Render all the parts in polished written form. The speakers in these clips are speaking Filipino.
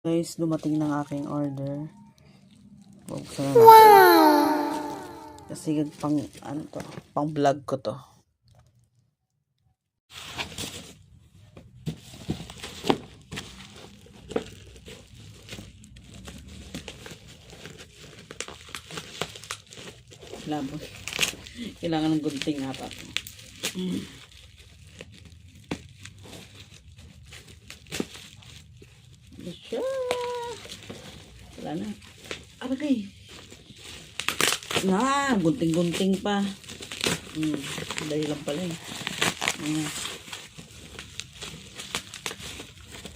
Guys, dumating ng aking order. Buksan na natin. Wow! Kasi pang vlog ko to. Labos. Kailangan ng gunting nga pa. Siya. Wala na. Aragay. Gunting-gunting pa. Dahil lang pala eh.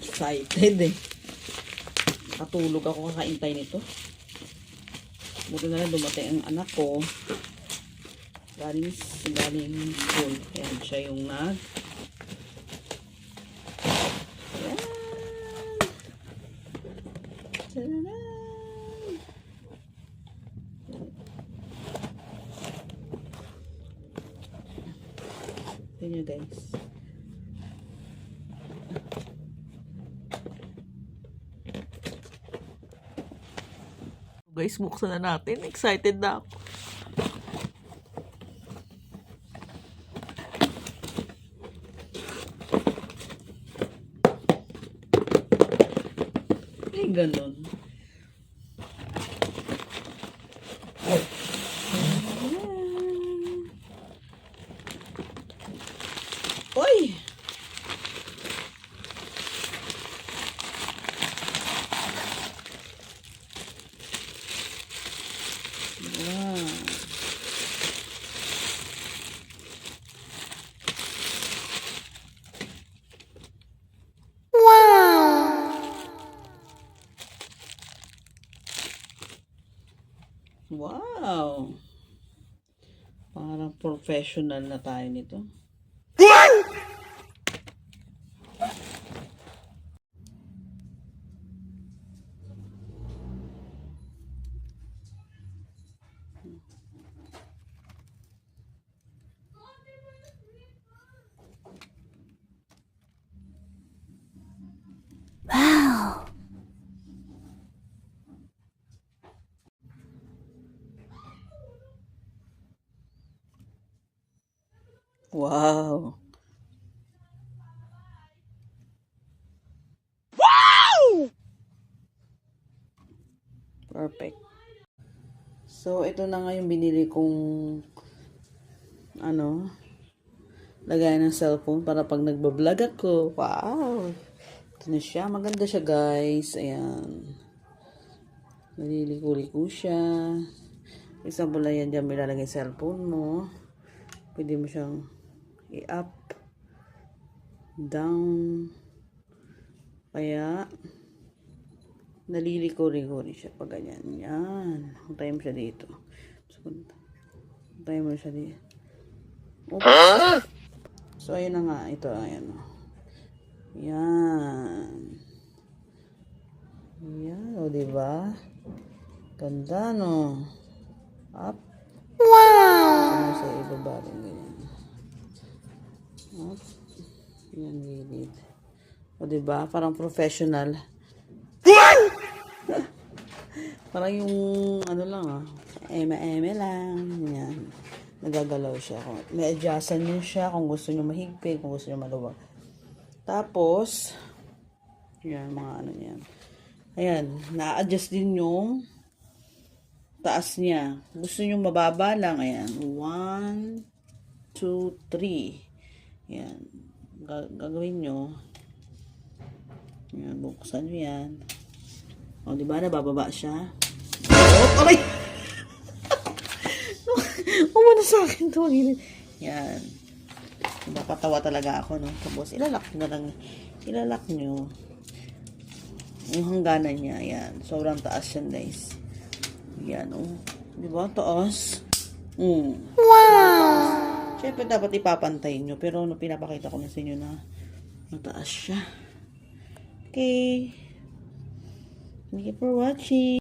Excited eh. Nakatulog ako kakaintay nito. Buti na lang dumating ang anak ko. Galing school. Ayan siya yung Ayan. Tadaan! Ito nyo guys. Guys, buksan na natin. Excited na ako. Ay, ganun. Oy! Wow! Parang professional na tayo nito. Wow! Wow! Wow! Perfect. So, ito na nga yung binili kong lagay ng cellphone para pag nagbablog ako. Wow! Ito na siya. Maganda siya, guys. Ayan. Naliliko-liko siya. Example na yan, dyan may lalagay cellphone mo. Pwede mo siyang i-up, down. Kaya, naliliko-liko rin siya pag ganyan. Yan. Huntayin mo siya dito. Huntayin mo siya dito. Oops. So, ayun na nga. Ito, ayan. Yan. Yan, o, diba? Ganda, no? Up. Wow! Sa ibaba rin, ganyan. Up. Yan, gilid. O, diba? Parang professional. Parang yung, eme-eme lang. Yan. Nagagalaw siya. May adjustan nyo siya kung gusto nyo mahigpit, kung gusto nyo maluwag. Tapos, yan, mga yan. Ayan, na-adjust din yung taas niya. Gusto nyo mababa lang, ayan. 1, 2, 3. Ayan. Gagawin nyo. Ayan, buksan nyo yan. O, diba, nabababa siya? Oh, aray! Umuna sa akin to. Yan. Napatawa talaga ako, no? Tapos, ilalak nyo. Yung hangganan niya, yan. Sobrang taas yan, guys. Yan, oh. Diba? Taas. Wow! Siyempre, dapat ipapantay nyo. Pero, pinapakita ko na sa inyo na mataas siya. Okay. Thank you for watching.